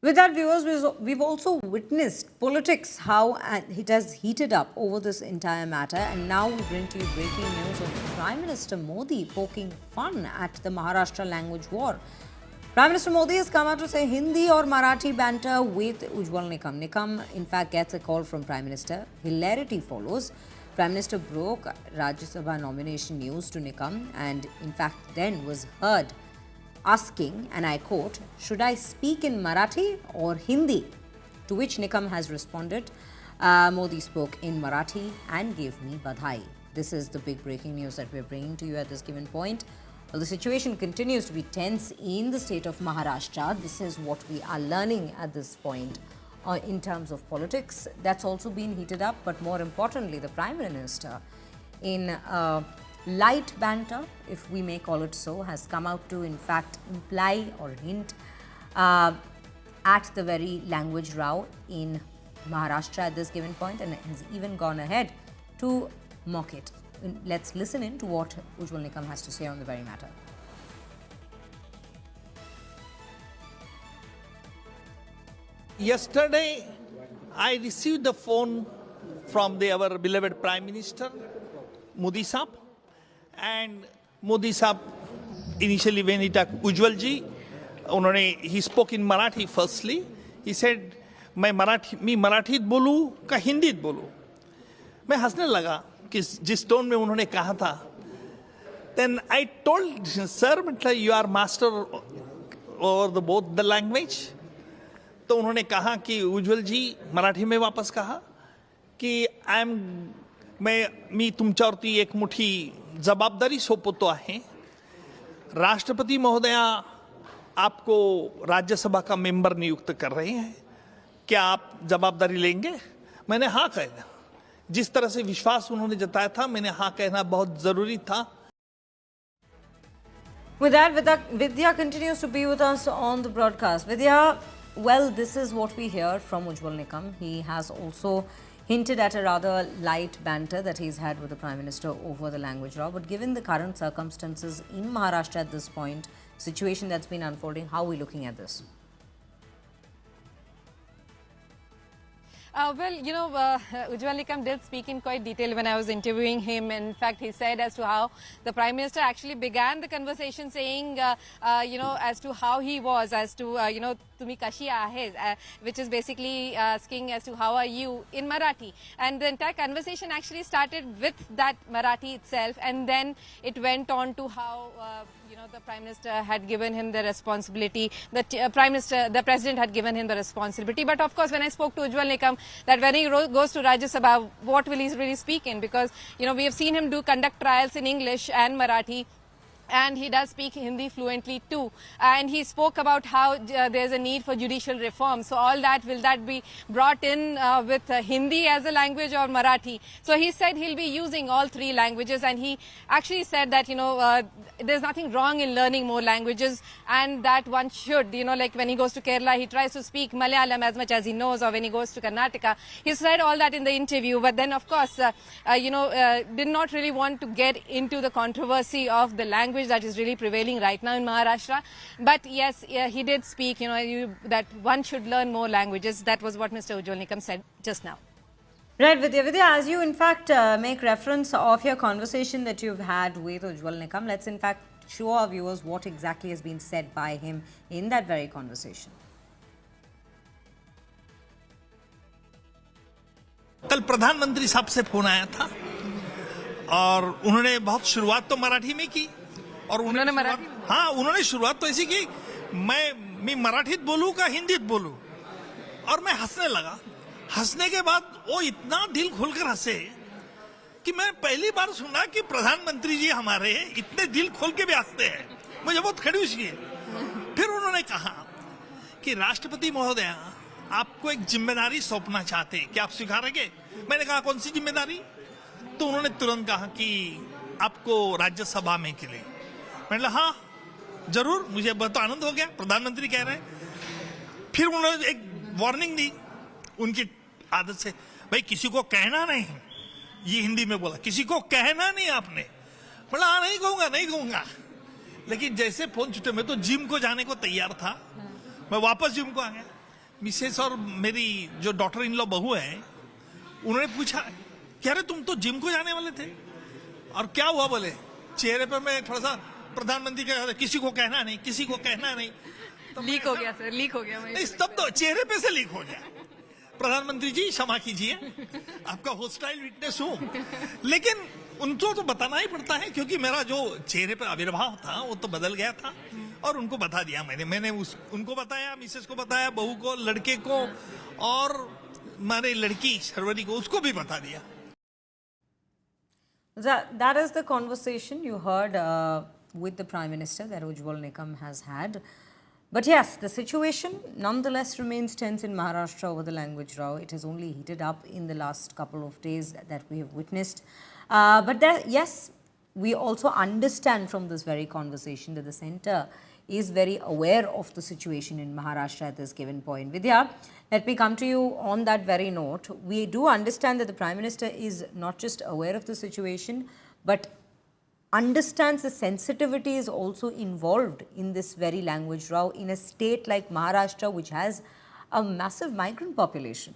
With that, viewers, we've also witnessed politics, how it has heated up over this entire matter. And now we bring to you breaking news of Prime Minister Modi poking fun at the Maharashtra language war. Prime Minister Modi has come out to say Hindi or Marathi banter with Ujjwal Nikam. Nikam, in fact, gets a call from Prime Minister. Hilarity follows. Prime Minister broke Rajya Sabha nomination news to Nikam and, in fact, then was heard asking, and I quote, "Should I speak in Marathi or Hindi?" To which Nikam has responded, Modi spoke in Marathi and gave me badhai. This is the big breaking news that we're bringing to you at this given point. Well, the situation continues to be tense in the state of Maharashtra. This is what we are learning at this point in terms of politics. That's also been heated up, but more importantly, the Prime Minister, in light banter, if we may call it so, has come out to in fact imply or hint at the very language row in Maharashtra at this given point, and has even gone ahead to mock it. Let's listen in to what Ujjwal Nikam has to say on the very matter. Yesterday, I received a phone from our beloved Prime Minister, Modi Saab. And Modi Saab, initially when he talked Ujjwal ji, he spoke in Marathi firstly. He said, मैं मराठीत बोलूँ का हिंदीत बोलूँ. मैं हंसने लगा कि जिस टोन में उन्होंने कहा था. Then I told sir, you are master over both the language. तो उन्होंने कहा कि उज्ज्वल जी, मराठी में वापस कहा कि मी तुमच्यावरती एक मोठी जबाबदारी सोपवतो आहे. राष्ट्रपति महोदया आपको राज्यसभा का मेंबर नियुक्त कर रहे हैं. क्या आप जवाबदारी लेंगे? मैंने हाँ कहा. जिस तरह से विश्वास उन्होंने जताया था, मैंने हाँ कहना बहुत जरूरी था. With that, Vidya continues to be with us on the broadcast. Vidya, well, this is what we hear from Ujjwal Nikam. He has also hinted at a rather light banter that he's had with the Prime Minister over the language row. But given the current circumstances in Maharashtra at this point, situation that's been unfolding, how are we looking at this? Well, you know, Ujjwal Nikam did speak in quite detail when I was interviewing him. In fact, he said as to how the Prime Minister actually began the conversation saying, you know, as to how he was, as to, you know, Tumi kashi aahe, which is basically asking as to how are you in Marathi. And the entire conversation actually started with that Marathi itself, and then it went on to how, you know, the Prime Minister had given him the responsibility, the President had given him the responsibility. But of course, when I spoke to Ujjwal Nikam, that when he goes to Rajya Sabha, what will he really speak in? Because, you know, we have seen him conduct trials in English and Marathi. And he does speak Hindi fluently too. And he spoke about how there's a need for judicial reform. So all that, will that be brought in with Hindi as a language or Marathi? So he said he'll be using all three languages. And he actually said that, you know, there's nothing wrong in learning more languages, and that one should, you know, like when he goes to Kerala, he tries to speak Malayalam as much as he knows, or when he goes to Karnataka. He said all that in the interview, but then of course, you know, did not really want to get into the controversy of the language that is really prevailing right now in Maharashtra. But yes, he did speak, you know, that one should learn more languages. That was what Mr. Ujjwal Nikam said just now. Right, Vidya, as you in fact make reference of your conversation that you've had with Ujjwal Nikam, let's in fact show our viewers what exactly has been said by him in that very conversation. कल प्रधानमंत्री साहब से phone आया था और उन्होंने बहुत शुरुआत तो मराठी में की. और उन्होंने मराठी, हाँ, उन्होंने शुरुआत तो ऐसी की, मैं मराठीत बोलूं का हिंदीत बोलूं. और मैं हंसने लगा. हंसने के बाद वो इतना दिल खोलकर हंसे कि मैं पहली बार सुना कि प्रधानमंत्री जी हमारे इतने दिल खोल के भी हंसते हैं. मुझे बहुत खड़ूस किए. फिर उन्होंने कहा कि राष्ट्रपति महोदया आपको एक जिम्मेदारी सौंपना चाहते हैं, क्या आप स्वीकारेंगे? मैंने कहा कौन सी जिम्मेदारी? तो उन्होंने तुरंत कहा कि आपको राज्यसभा में के लिए. मैंने कहा हाँ जरूर, मुझे बहुत आनंद हो गया, प्रधानमंत्री कह रहे हैं. फिर उन्होंने एक वार्निंग दी उनकी आदत से, भाई किसी को कहना नहीं, ये हिंदी में बोला, किसी को कहना नहीं आपने. बोला हाँ नहीं कहूंगा. लेकिन जैसे फोन छूटे, मैं तो जिम को जाने को तैयार था, मैं वापस जिम को आ गया. मिसेस और मेरी जो डॉटर इन लॉ बहू है, उन्होंने पूछा कि अरे तुम तो जिम को जाने वाले थे और क्या हुआ, बोले चेहरे पे मैं थोड़ा सा प्रधानमंत्री का किसी को कहना नहीं, किसी को कहना नहीं। तो लीक हो गया सर, लीक हो गया। नहीं, तब तो चेहरे पे से लीक हो गया। प्रधानमंत्री जी क्षमा कीजिए, आपका होस्टाइल विटनेस हूं, लेकिन उनको तो बताना ही पड़ता है क्योंकि मेरा जो चेहरे पर आविर्भाव था वो तो बदल गया था और उनको बता दिया मैंने उनको बताया, मिसेस को बताया, बहू को, लड़के को और हमारे लड़की शर्वरी को, उसको भी बता दिया। That is the conversation you heard with the Prime Minister that Ujjwal Nikam has had. But yes, the situation nonetheless remains tense in Maharashtra over the language row. It has only heated up in the last couple of days that we have witnessed. But there, yes, we also understand from this very conversation that the centre is very aware of the situation in Maharashtra at this given point. Vidya, let me come to you on that very note. We do understand that the Prime Minister is not just aware of the situation, but understands the sensitivity is also involved in this very language row in a state like Maharashtra, which has a massive migrant population.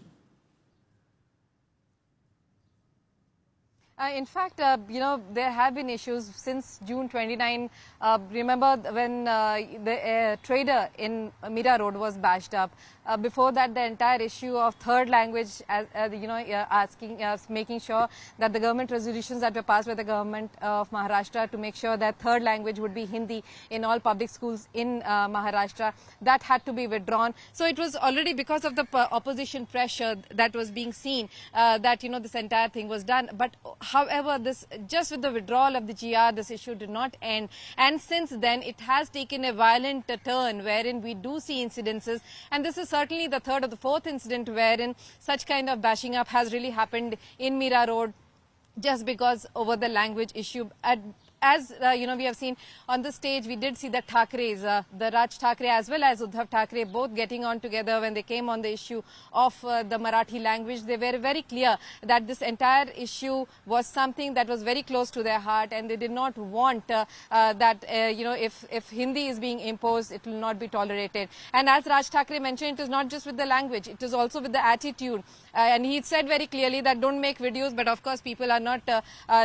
In fact, there have been issues since June 29. Remember when the trader in Mira Road was bashed up. Before that, the entire issue of third language, making sure that the government resolutions that were passed by the government of Maharashtra to make sure that third language would be Hindi in all public schools in Maharashtra, that had to be withdrawn. So it was already because of the opposition pressure that was being seen that this entire thing was done. But however, this just with the withdrawal of the GR, this issue did not end, and since then it has taken a violent turn wherein we do see incidences, and this is certainly the third or the fourth incident wherein such kind of bashing up has really happened in Mira Road just because over the language issue. As we have seen on the stage, we did see the Thakres, the Raj Thakre as well as Uddhav Thakre, both getting on together when they came on the issue of the Marathi language. They were very clear that this entire issue was something that was very close to their heart, and they did not want that if Hindi is being imposed, it will not be tolerated. And as Raj Thakre mentioned, it is not just with the language, it is also with the attitude. And he said very clearly that don't make videos, but of course people are not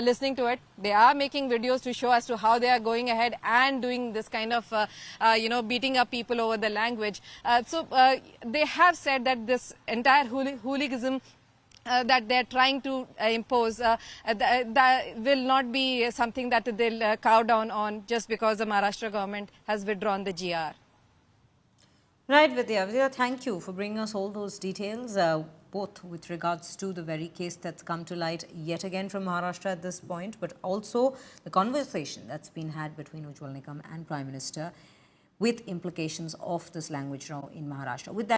listening to it. They are making videos to show as to how they are going ahead and doing this kind of, beating up people over the language. So they have said that this entire hooliganism that they're trying to impose, that will not be something that they'll cow down on just because the Maharashtra government has withdrawn the GR. Right, Vidya. Vidya, thank you for bringing us all those details, both with regards to the very case that's come to light yet again from Maharashtra at this point, but also the conversation that's been had between Ujjwal Nikam and Prime Minister with implications of this language row in Maharashtra. With that,